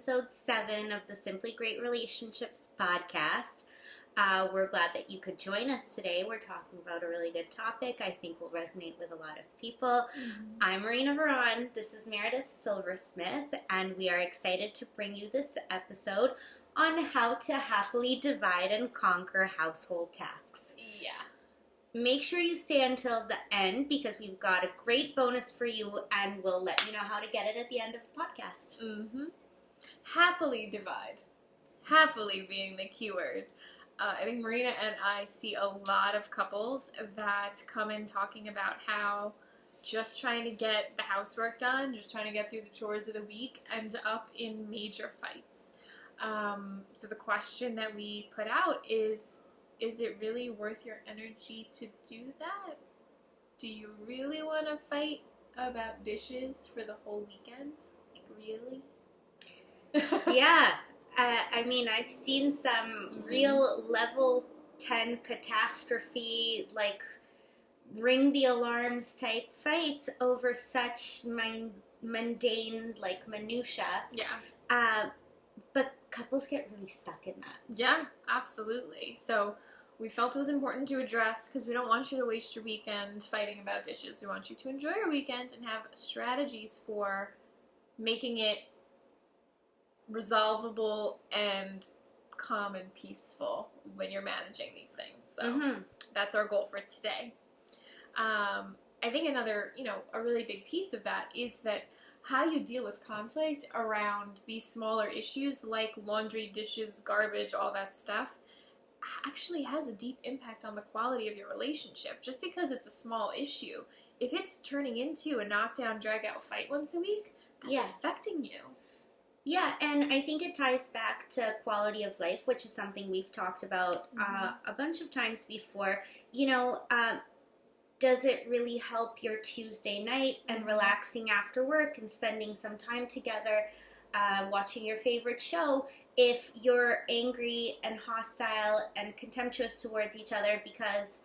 episode 7 of the Simply Great Relationships podcast. We're glad that you could join us today. We're talking about a really good topic I think will resonate with a lot of people. Mm-hmm. I'm Marina. This is Meredith Silversmith, and we are excited to bring you this episode on how to happily divide and conquer household tasks. Yeah. Make sure you stay until the end because we've got a great bonus for you, and we'll let you know how to get it at the end of the podcast. Mm-hmm. Happily divide. Happily being the key word. I think Marina and I see a lot of couples that come in talking about how just trying to get the housework done, just trying to get through the chores of the week, ends up in major fights. So the question that we put out is it really worth your energy to do that? Do you really want to fight about dishes for the whole weekend? Like, really? Yeah. I've seen some real level 10 catastrophe, like, ring the alarms type fights over such mundane, like, minutia. Yeah. But couples get really stuck in that. Yeah, absolutely. So we felt it was important to address because we don't want you to waste your weekend fighting about dishes. We want you to enjoy your weekend and have strategies for making it resolvable and calm and peaceful when you're managing these things. So That's our goal for today. I think another, a really big piece of that is that how you deal with conflict around these smaller issues like laundry, dishes, garbage, all that stuff actually has a deep impact on the quality of your relationship. Just because it's a small issue, if it's turning into a knockdown, drag-out fight once a week, that's affecting you. Yeah, and I think it ties back to quality of life, which is something we've talked about a bunch of times before. Does it really help your Tuesday night and relaxing after work and spending some time together, watching your favorite show, if you're angry and hostile and contemptuous towards each other because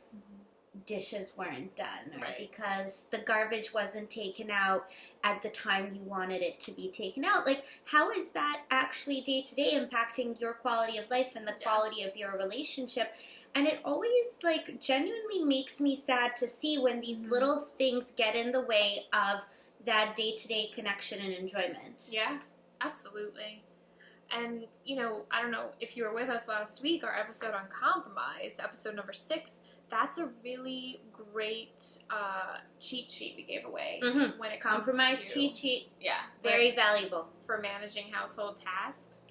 dishes weren't done or because the garbage wasn't taken out at the time you wanted it to be taken out? Like, how is that actually day-to-day impacting your quality of life and the quality of your relationship? And it always, genuinely makes me sad to see when these little things get in the way of that day-to-day connection and enjoyment. Yeah, absolutely. And, I don't know if you were with us last week, our episode on compromise, episode number 6, that's a really great cheat sheet we gave away when it comes to compromise cheat sheet. Yeah, very valuable for managing household tasks.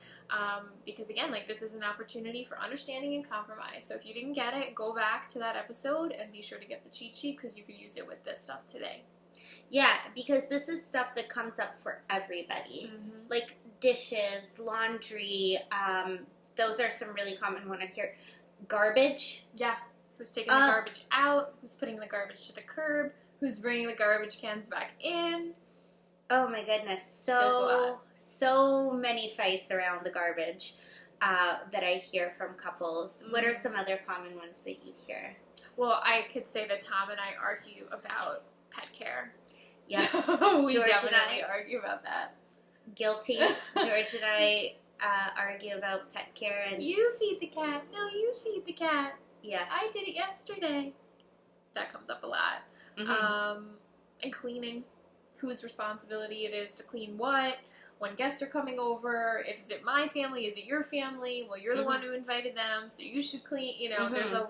Because again, this is an opportunity for understanding and compromise. So if you didn't get it, go back to that episode and be sure to get the cheat sheet because you could use it with this stuff today. Yeah, because this is stuff that comes up for everybody. Like dishes, laundry, those are some really common ones I hear. Garbage. Yeah. Who's taking the garbage out? Who's putting the garbage to the curb? Who's bringing the garbage cans back in? Oh my goodness. So many fights around the garbage that I hear from couples. What are some other common ones that you hear? Well, I could say that Tom and I argue about pet care. Yeah. We definitely argue about that. Guilty. George and I argue about pet care. And you feed the cat. No, you feed the cat. Yeah. I did it yesterday. That comes up a lot. And cleaning. Whose responsibility it is to clean what, when guests are coming over, is it my family, is it your family, well, you're the one who invited them, so you should clean, There's a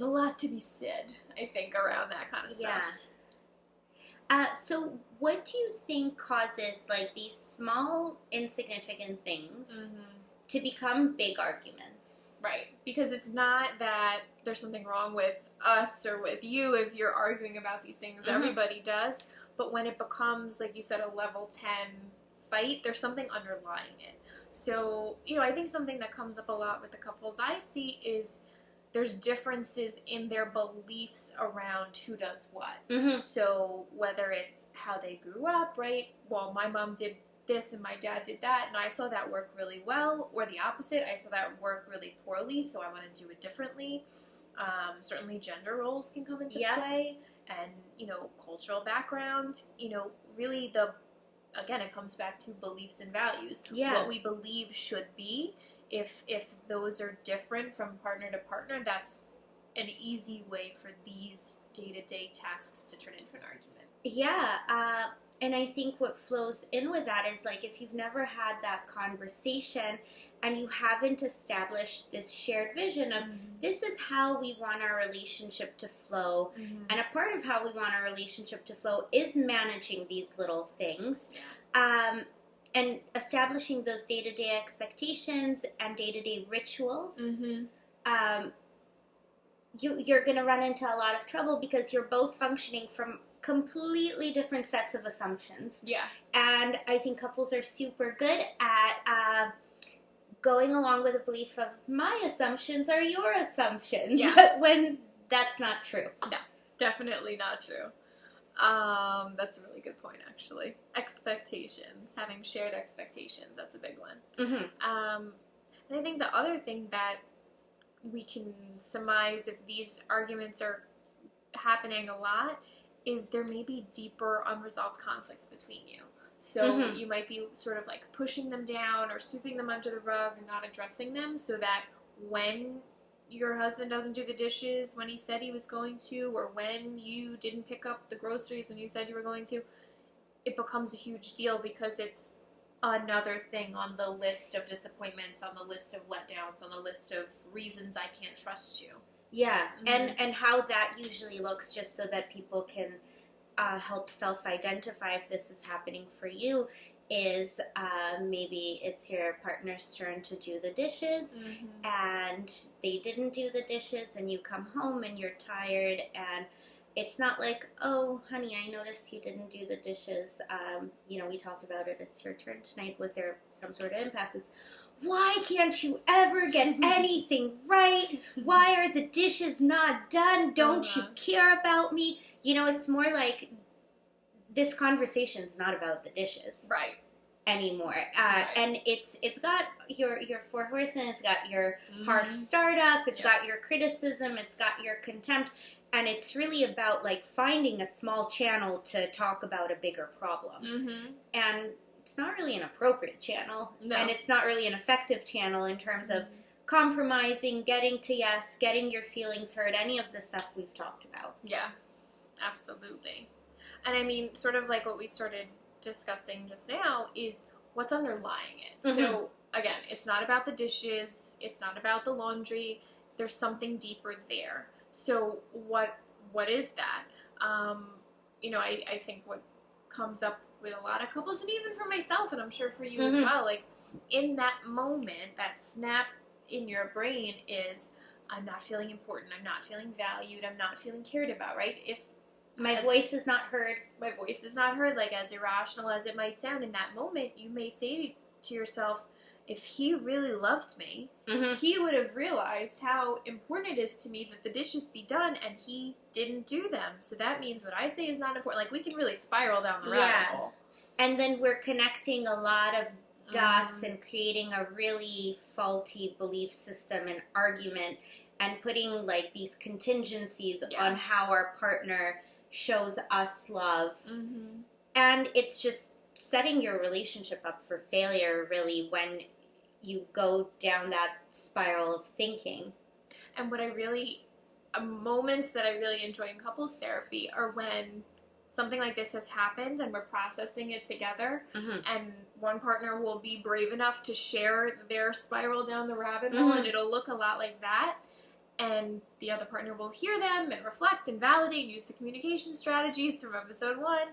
lot to be said, I think, around that kind of stuff. Yeah. So what do you think causes, these small, insignificant things to become big arguments? Right, because it's not that there's something wrong with us or with you if you're arguing about these things. Everybody does. But when it becomes, like you said, a level 10 fight, there's something underlying it. So, I think something that comes up a lot with the couples I see is there's differences in their beliefs around who does what. So whether it's how they grew up, right? Well, my mom did this and my dad did that, and I saw that work really well, or the opposite, I saw that work really poorly, so I want to do it differently. Certainly gender roles can come into play, and, cultural background, really the again, it comes back to beliefs and values. Yeah. What we believe should be, if those are different from partner to partner, that's an easy way for these day-to-day tasks to turn into an argument. Yeah, and I think what flows in with that is, like, if you've never had that conversation and you haven't established this shared vision of this is how we want our relationship to flow, and a part of how we want our relationship to flow is managing these little things, and establishing those day-to-day expectations and day-to-day rituals, you're going to run into a lot of trouble because you're both functioning from completely different sets of assumptions. Yeah. And I think couples are super good at going along with the belief of my assumptions are your assumptions, when that's not true. No, definitely not true. That's a really good point, actually. Expectations, having shared expectations, that's a big one. And I think the other thing that we can surmise if these arguments are happening a lot is there may be deeper unresolved conflicts between you. So you might be sort of like pushing them down or sweeping them under the rug and not addressing them, so that when your husband doesn't do the dishes when he said he was going to, or when you didn't pick up the groceries when you said you were going to, it becomes a huge deal because it's another thing on the list of disappointments, on the list of letdowns, on the list of reasons I can't trust you. Yeah, and how that usually looks, just so that people can help self-identify if this is happening for you, is maybe it's your partner's turn to do the dishes, and they didn't do the dishes, and you come home and you're tired, and it's not like, oh, honey, I noticed you didn't do the dishes. We talked about it. It's your turn tonight. Was there some sort of impasse? It's, why can't you ever get anything right? Why are the dishes not done? Don't you care about me? It's more like this conversation's not about the dishes. Right. Anymore. And it's got your four horsemen, it's got your harsh startup, it's got your criticism, it's got your contempt, and it's really about, like, finding a small channel to talk about a bigger problem. And it's not really an appropriate channel, and it's not really an effective channel in terms of compromising, getting to yes, getting your feelings heard, any of the stuff we've talked about. Yeah, absolutely. And I mean, sort of like what we started discussing just now is what's underlying it. So again, it's not about the dishes, it's not about the laundry, there's something deeper there. So what is that? I think what comes up with a lot of couples, and even for myself, and I'm sure for you as well, like, in that moment, that snap in your brain is, I'm not feeling important, I'm not feeling valued, I'm not feeling cared about, right? If my voice is not heard. My voice is not heard, like, as irrational as it might sound in that moment, you may say to yourself, if he really loved me, he would have realized how important it is to me that the dishes be done, and he didn't do them. So that means what I say is not important. Like, we can really spiral down the rabbit hole. And then we're connecting a lot of dots and creating a really faulty belief system and argument, and putting, like, these contingencies on how our partner shows us love. And it's just setting your relationship up for failure, really, when you go down that spiral of thinking. And what I really, moments that I really enjoy in couples therapy are when something like this has happened and we're processing it together, and one partner will be brave enough to share their spiral down the rabbit hole, and it'll look a lot like that. And the other partner will hear them and reflect and validate and use the communication strategies from episode 1.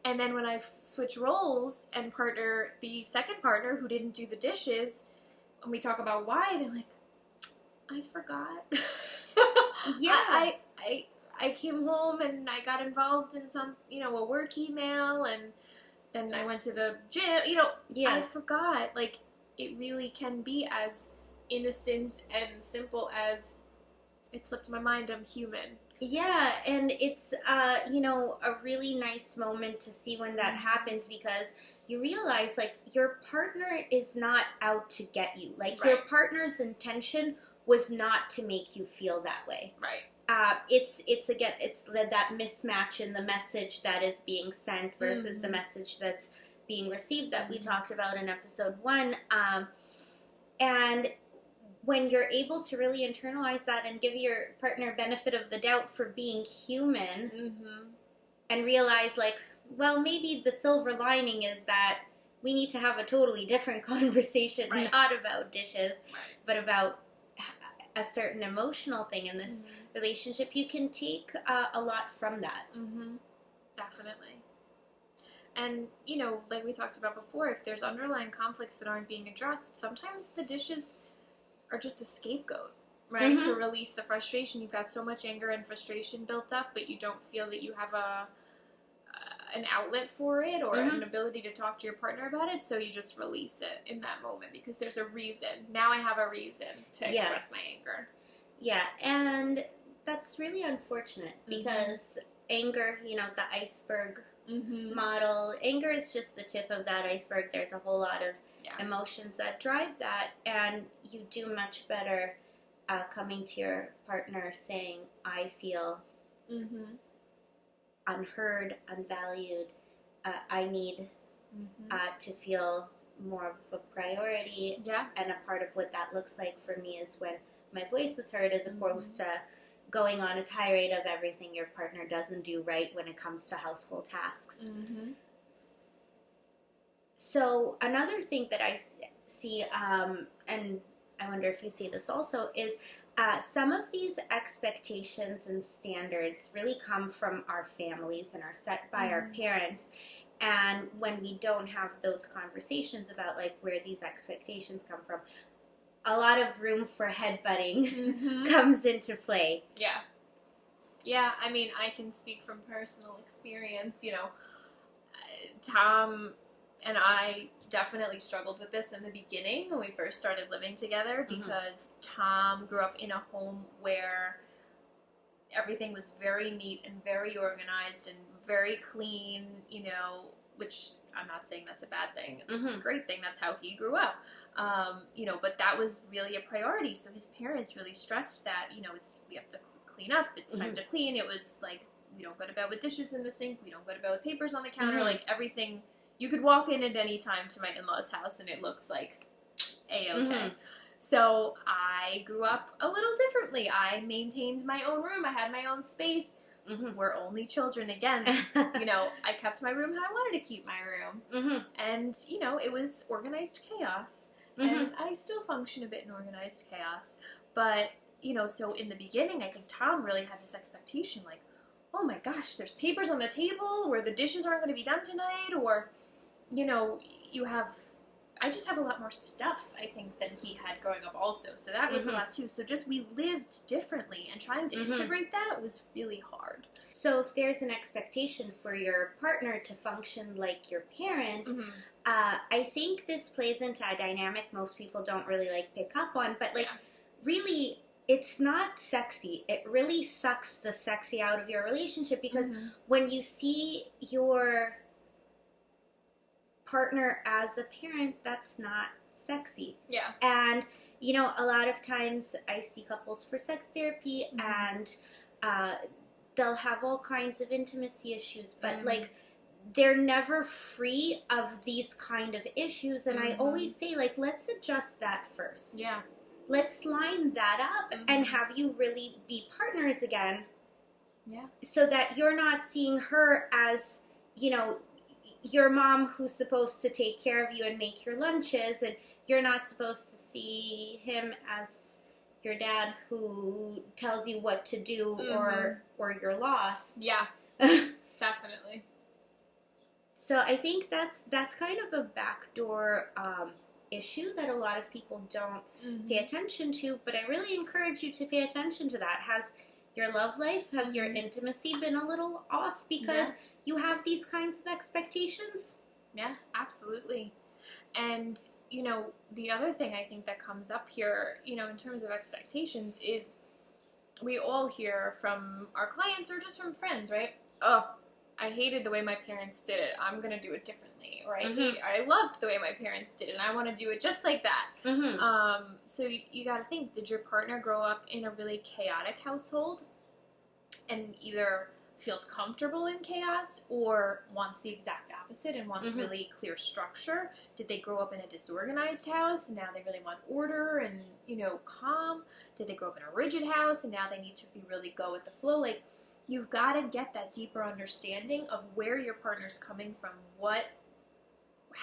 And then when I switch roles and partner the second partner who didn't do the dishes, when we talk about why, they're like, I forgot. I came home and I got involved in some, a work email, and then I went to the gym, I forgot. Like, it really can be as innocent and simple as, it slipped my mind, I'm human. Yeah, and it's, a really nice moment to see when that happens, because you realize, like, your partner is not out to get you. Like, your partner's intention was not to make you feel that way. Right. It's that mismatch in the message that is being sent versus the message that's being received that we talked about in episode 1. And when you're able to really internalize that and give your partner benefit of the doubt for being human, and realize, like, well, maybe the silver lining is that we need to have a totally different conversation, not about dishes, but about a certain emotional thing in this relationship. You can take a lot from that. Definitely. And, you know, like we talked about before, if there's underlying conflicts that aren't being addressed, sometimes the dishes are just a scapegoat, right? To release the frustration. You've got so much anger and frustration built up, but you don't feel that you have an outlet for it or an ability to talk to your partner about it, so you just release it in that moment because there's a reason. Now I have a reason to express my anger. Yeah, and that's really unfortunate because anger, you know, the iceberg model, anger is just the tip of that iceberg. There's a whole lot of emotions that drive that, and you do much better coming to your partner saying, I feel unheard, unvalued, I need to feel more of a priority, and a part of what that looks like for me is when my voice is heard, as opposed to going on a tirade of everything your partner doesn't do right when it comes to household tasks. So another thing that I see, and I wonder if you see this also, is some of these expectations and standards really come from our families and are set by our parents. And when we don't have those conversations about, like, where these expectations come from, a lot of room for headbutting comes into play. Yeah, I mean, I can speak from personal experience. You know, Tom and I definitely struggled with this in the beginning when we first started living together because Tom grew up in a home where everything was very neat and very organized and very clean, you know, which I'm not saying that's a bad thing. It's a great thing. That's how he grew up. You know, but that was really a priority. So his parents really stressed that, you know, we have to clean up. It's time to clean. It was like, we don't go to bed with dishes in the sink. We don't go to bed with papers on the counter. Like, everything. You could walk in at any time to my in-laws' house and it looks like A-okay. So I grew up a little differently. I maintained my own room. I had my own space. We're only children again. You know, I kept my room how I wanted to keep my room. And, you know, it was organized chaos. And I still function a bit in organized chaos. But, you know, so in the beginning, I think Tom really had this expectation, like, oh my gosh, there's papers on the table, or the dishes aren't going to be done tonight, or, you know, I just have a lot more stuff, I think, than he had growing up also. So that was a lot too. So just we lived differently, and trying to integrate that was really hard. So if there's an expectation for your partner to function like your parent, I think this plays into a dynamic most people don't really, like, pick up on. But, like, really, it's not sexy. It really sucks the sexy out of your relationship because when you see your partner as a parent, that's not sexy. And, you know, a lot of times I see couples for sex therapy and they'll have all kinds of intimacy issues, but like, they're never free of these kind of issues. And I always say, like, let's adjust that first. Let's line that up and have you really be partners again. So that you're not seeing her as, you know, your mom who's supposed to take care of you and make your lunches, and you're not supposed to see him as your dad who tells you what to do or you're lost. Definitely. So I think that's kind of a backdoor issue that a lot of people don't pay attention to, but I really encourage you to pay attention to that. Has your love life, has your intimacy been a little off because you have these kinds of expectations? Yeah, absolutely. And, you know, the other thing I think that comes up here, you know, in terms of expectations is we all hear from our clients or just from friends, right? Oh, I hated the way my parents did it. I'm going to do it differently. Or I loved the way my parents did it, and I want to do it just like that. So you got to think, did your partner grow up in a really chaotic household and either feels comfortable in chaos or wants the exact opposite and wants really clear structure? Did they grow up in a disorganized house and now they really want order and, calm? Did they grow up in a rigid house and now they need to really go with the flow? Like, you've got to get that deeper understanding of where your partner's coming from,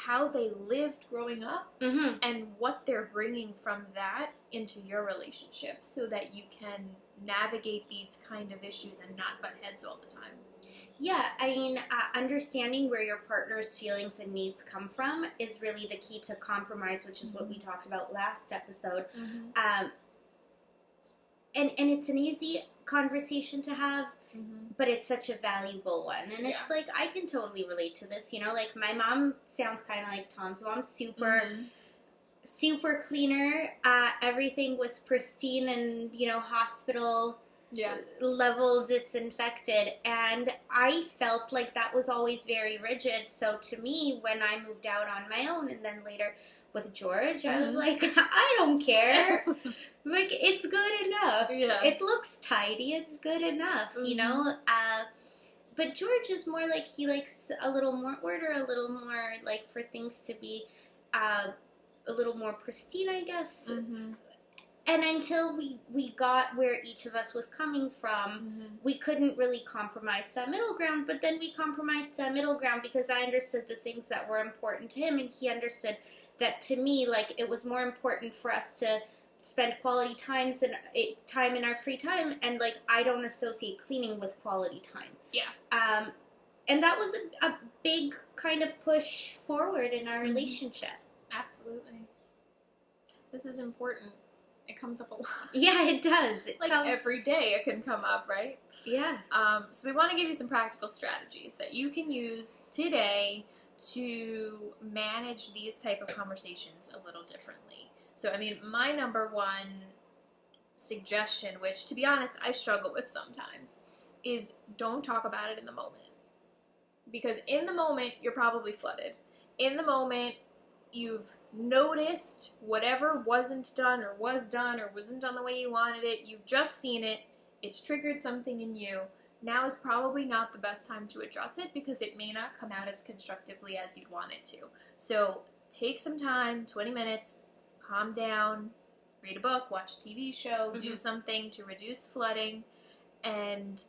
how they lived growing up, and what they're bringing from that into your relationship so that you can navigate these kind of issues and not butt heads all the time. Yeah, I mean, understanding where your partner's feelings and needs come from is really the key to compromise, which is what we talked about last episode. And it's an easy conversation to have, but it's such a valuable one. And it's like, I can totally relate to this, like my mom sounds kind of like Tom's mom, super cleaner. Everything was pristine and, hospital level disinfected. And I felt like that was always very rigid. So to me, when I moved out on my own and then later with George, I was like, I don't care. Like, it's good enough. Yeah. It looks tidy. It's good enough, But George is more like, he likes a little more order, a little more, like, for things to be a little more pristine, I guess. And until we got where each of us was coming from, we couldn't really compromise to a middle ground. But then we compromised to a middle ground because I understood the things that were important to him, and he understood that to me, like, it was more important for us to spend quality time in our free time, and like, I don't associate cleaning with quality time. Yeah. And that was a big kind of push forward in our relationship. Absolutely. This is important. It comes up a lot. Yeah, it does. Every day it can come up, right? Yeah. So we want to give you some practical strategies that you can use today to manage these type of conversations a little differently. So, I mean, my number one suggestion, which, to be honest, I struggle with sometimes, is don't talk about it in the moment. Because in the moment, you're probably flooded. In the moment, you've noticed whatever wasn't done or wasn't done the way you wanted it. You've just seen it. It's triggered something in you. Now is probably not the best time to address it because it may not come out as constructively as you'd want it to. So take some time, 20 minutes, calm down, read a book, watch a TV show, do something to reduce flooding, and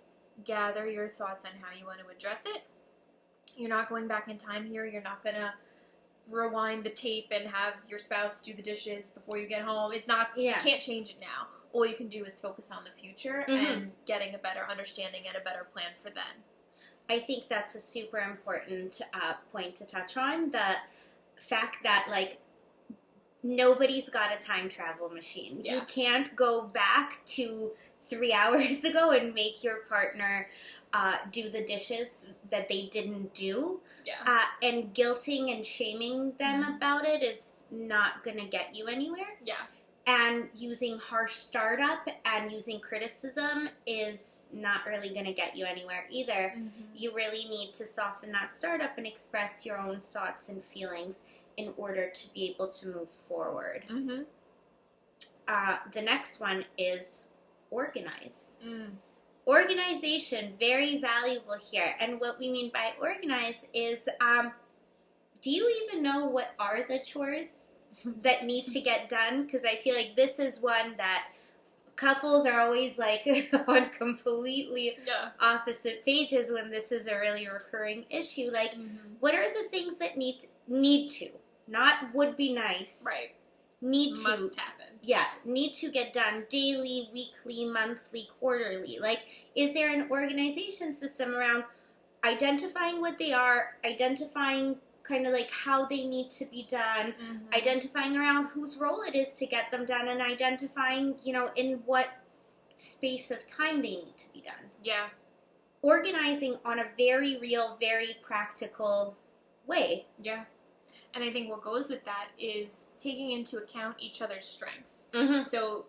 gather your thoughts on how you want to address it. You're not going back in time here. You're not going to rewind the tape and have your spouse do the dishes before you get home. It's not, you can't change it now. All you can do is focus on the future and getting a better understanding and a better plan for then. I think that's a super important point to touch on. The fact that, like, nobody's got a time travel machine. Yeah. You can't go back to 3 hours ago and make your partner do the dishes that they didn't do. Yeah. And guilting and shaming them about it is not going to get you anywhere. Yeah. And using harsh startup and using criticism is not really going to get you anywhere either. You really need to soften that startup and express your own thoughts and feelings in order to be able to move forward. The next one is organize. Organization, very valuable here. And what we mean by organize is, do you even know what are the chores that need to get done? Because I feel like this is one that couples are always like on completely opposite pages when this is a really recurring issue. Like, what are the things that need to, not would be nice, right? Must happen. Yeah, need to get done daily, weekly, monthly, quarterly. Like, is there an organization system around identifying what they are, identifying kind of like how they need to be done, identifying around whose role it is to get them done, and identifying, in what space of time they need to be done. Yeah. Organizing on a very real, very practical way. Yeah. And I think what goes with that is taking into account each other's strengths. So,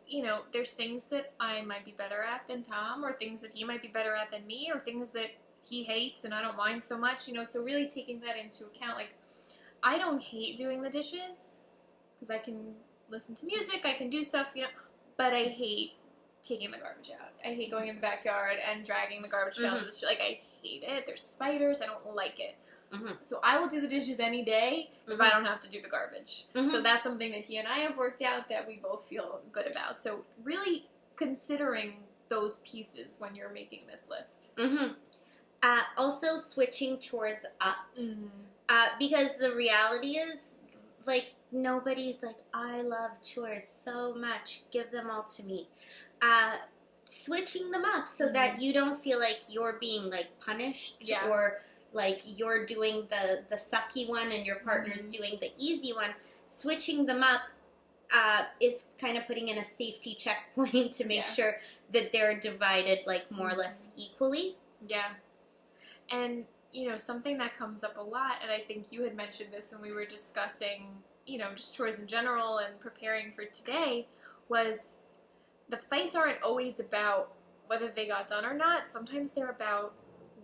there's things that I might be better at than Tom, or things that he might be better at than me, or things that he hates and I don't mind so much, so really taking that into account. Like, I don't hate doing the dishes because I can listen to music, I can do stuff, but I hate taking the garbage out. I hate going in the backyard and dragging the garbage pails. Mm-hmm. Like, I hate it. There's spiders. I don't like it. Mm-hmm. So I will do the dishes any day if I don't have to do the garbage. Mm-hmm. So that's something that he and I have worked out that we both feel good about. So really considering those pieces when you're making this list. Mm-hmm. Also switching chores up. Mm-hmm. Because the reality is, like, nobody's like, I love chores so much. Give them all to me. Switching them up so mm-hmm. that you don't feel like you're being, like, punished or, like, you're doing the sucky one and your partner's mm-hmm. doing the easy one. Switching them up is kind of putting in a safety checkpoint to make sure that they're divided, like, more or less equally. Yeah. And, you know, something that comes up a lot, and I think you had mentioned this when we were discussing, you know, just chores in general and preparing for today, was the fights aren't always about whether they got done or not. Sometimes they're about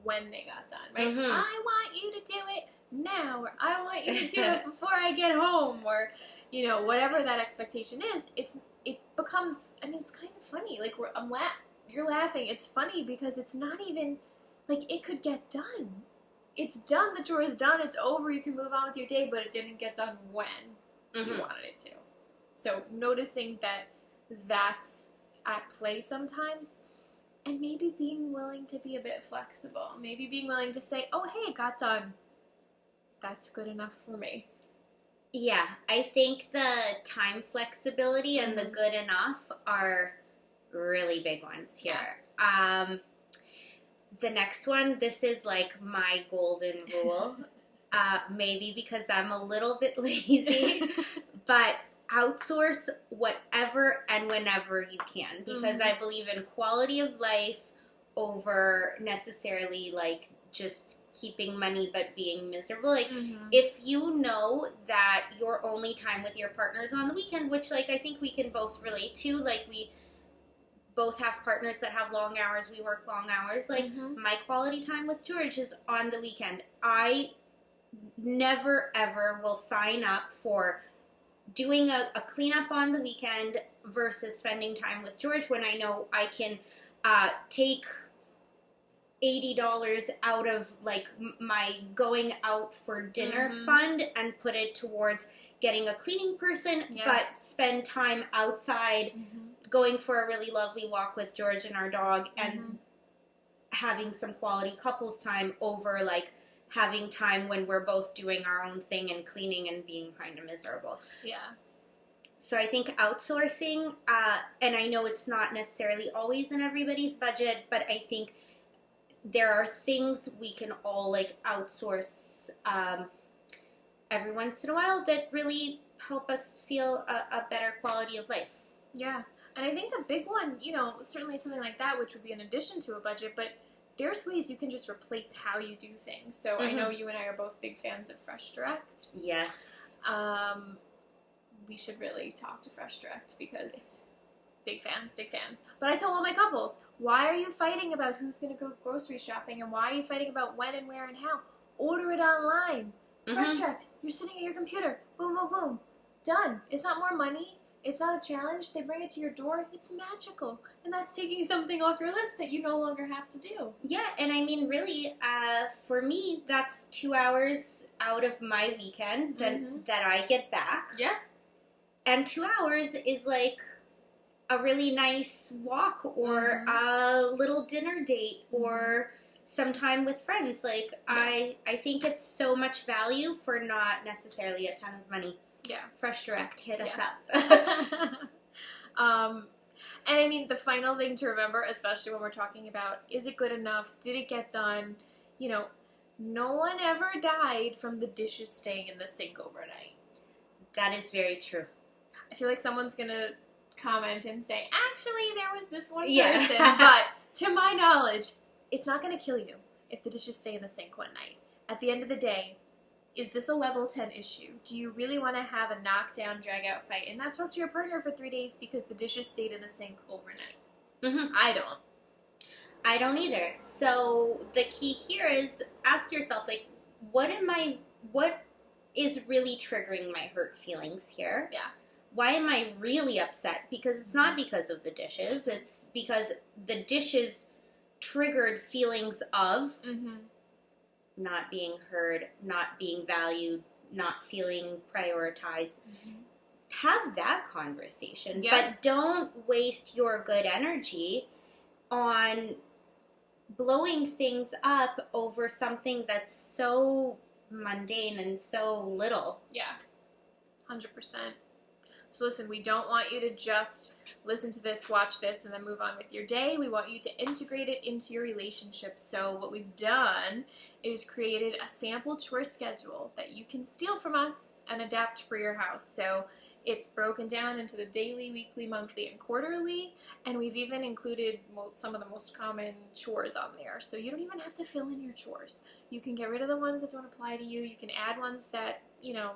when they got done, right? Mm-hmm. I want you to do it now, or I want you to do it before I get home, or, you know, whatever that expectation is. It becomes, I mean, it's kind of funny. Like, you're laughing. It's funny because it's not even, like, it could get done. It's done. The chore is done. It's over. You can move on with your day, but it didn't get done when mm-hmm. you wanted it to. So noticing that that's at play sometimes, and maybe being willing to be a bit flexible. Maybe being willing to say, oh, hey, it got done. That's good enough for me. Yeah, I think the time flexibility and mm-hmm. the good enough are really big ones here. Yeah. The next one, this is like my golden rule. Maybe because I'm a little bit lazy, but outsource whatever and whenever you can, because mm-hmm. I believe in quality of life over necessarily like just keeping money but being miserable. Like mm-hmm. if you know that your only time with your partner is on the weekend, which like I think we can both relate to, like we both have partners that have long hours, we work long hours, like mm-hmm. my quality time with George is on the weekend. I never ever will sign up for doing a cleanup on the weekend versus spending time with George when I know I can take $80 out of like my going out for dinner mm-hmm. fund and put it towards getting a cleaning person, but spend time outside mm-hmm. going for a really lovely walk with George and our dog and mm-hmm. having some quality couples time over like having time when we're both doing our own thing and cleaning and being kind of miserable. Yeah. So I think outsourcing, and I know it's not necessarily always in everybody's budget, but I think there are things we can all like outsource every once in a while that really help us feel a better quality of life. Yeah. And I think a big one, you know, certainly something like that, which would be in addition to a budget, but there's ways you can just replace how you do things. So mm-hmm. I know you and I are both big fans of Fresh Direct. Yes. We should really talk to Fresh Direct because big fans. But I tell all my couples, why are you fighting about who's going to go grocery shopping and why are you fighting about when and where and how? Order it online. Mm-hmm. Fresh Direct. You're sitting at your computer. Boom, boom, boom. Done. It's not more money. It's not a challenge. They bring it to your door. It's magical. And that's taking something off your list that you no longer have to do. Yeah, and I mean, really, for me, that's 2 hours out of my weekend that I get back. Yeah. And 2 hours is like a really nice walk or a little dinner date or some time with friends. Like, I think it's so much value for not necessarily a ton of money. Yeah. Fresh Direct, hit us up. And I mean, the final thing to remember, especially when we're talking about, is it good enough? Did it get done? You know, no one ever died from the dishes staying in the sink overnight. That is very true. I feel like someone's going to comment and say, actually, there was this one person. But to my knowledge, it's not going to kill you if the dishes stay in the sink one night. At the end of the day, is this a level 10 issue? Do you really want to have a knockdown, drag-out fight and not talk to your partner for 3 days because the dishes stayed in the sink overnight? Mm-hmm. I don't either. So the key here is ask yourself, like, what is really triggering my hurt feelings here? Yeah. why am I really upset? Because it's not because of the dishes. It's because the dishes triggered feelings of not being heard, not being valued, not feeling prioritized. Have that conversation, but don't waste your good energy on blowing things up over something that's so mundane and so little. Yeah, 100%. So listen, we don't want you to just listen to this, watch this, and then move on with your day. We want you to integrate it into your relationship. So what we've done is created a sample chore schedule that you can steal from us and adapt for your house. So it's broken down into the daily, weekly, monthly, and quarterly, and we've even included some of the most common chores on there. So you don't even have to fill in your chores. You can get rid of the ones that don't apply to you. You can add ones that, you know,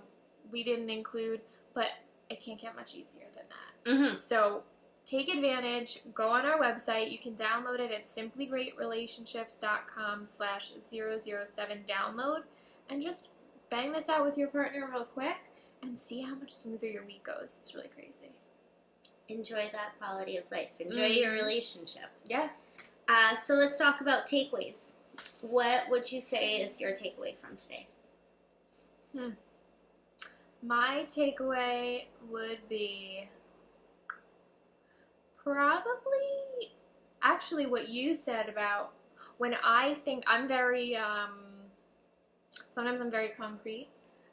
we didn't include, but it can't get much easier than that. So take advantage. Go on our website. You can download it at simplygreatrelationships.com/007 download, and just bang this out with your partner real quick and see how much smoother your week goes. It's really crazy. Enjoy that quality of life. Enjoy your relationship. Yeah. So let's talk about takeaways. What would you say is your takeaway from today? My takeaway would be probably actually what you said about when I think I'm very, sometimes I'm very concrete,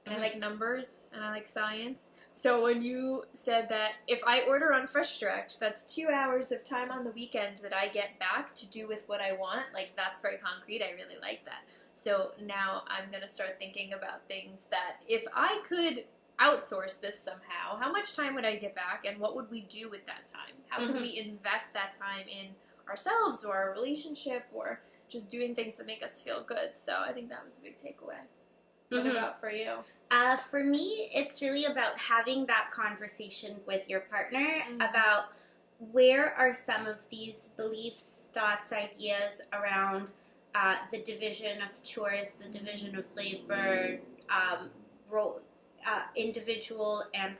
and I like numbers and I like science. So when you said that if I order on Fresh Direct, that's 2 hours of time on the weekend that I get back to do with what I want, like that's very concrete. I really like that. So now I'm going to start thinking about things that if I could outsource this somehow, how much time would I get back, and what would we do with that time? How could we invest that time in ourselves or our relationship or just doing things that make us feel good? So I think that was a big takeaway. What about for you? For me, it's really about having that conversation with your partner about where are some of these beliefs, thoughts, ideas around the division of chores, the division of labor, role, individual and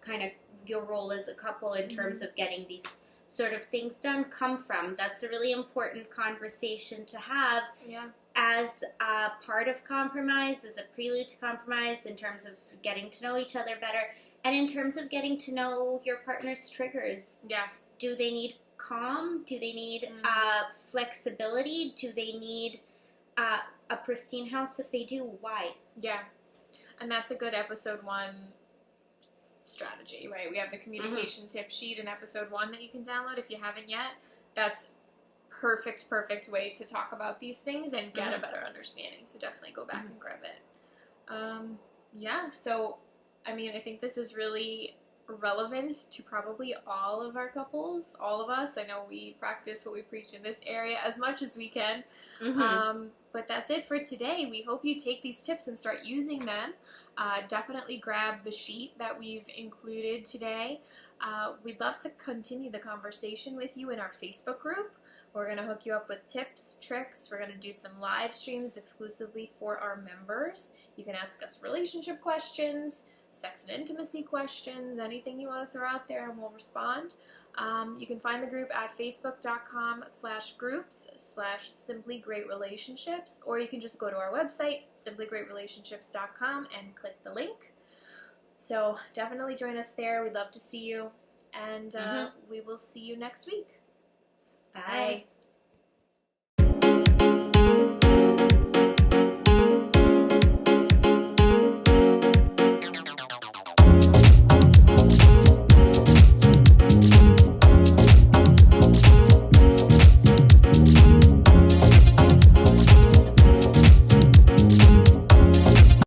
kind of your role as a couple in terms of getting these sort of things done come from. That's a really important conversation to have as a part of compromise, as a prelude to compromise, in terms of getting to know each other better, and in terms of getting to know your partner's triggers. Do they need calm? Do they need flexibility? Do they need a pristine house? If they do, why? And that's a good episode 1 strategy, right? We have the communication tip sheet in episode 1 that you can download if you haven't yet. That's perfect way to talk about these things and get a better understanding. So definitely go back and grab it. So I mean, I think this is really relevant to probably all of our couples, all of us. I know we practice what we preach in this area as much as we can. But that's it for today. We hope you take these tips and start using them. Definitely grab the sheet that we've included today. We'd love to continue the conversation with you in our Facebook group. We're going to hook you up with tips, tricks. We're going to do some live streams exclusively for our members. You can ask us relationship questions, sex and intimacy questions, anything you want to throw out there, and we'll respond. You can find the group at facebook.com/groups/simplygreatrelationships, or you can just go to our website, simplygreatrelationships.com, and click the link. So definitely join us there. We'd love to see you, and we will see you next week. Bye.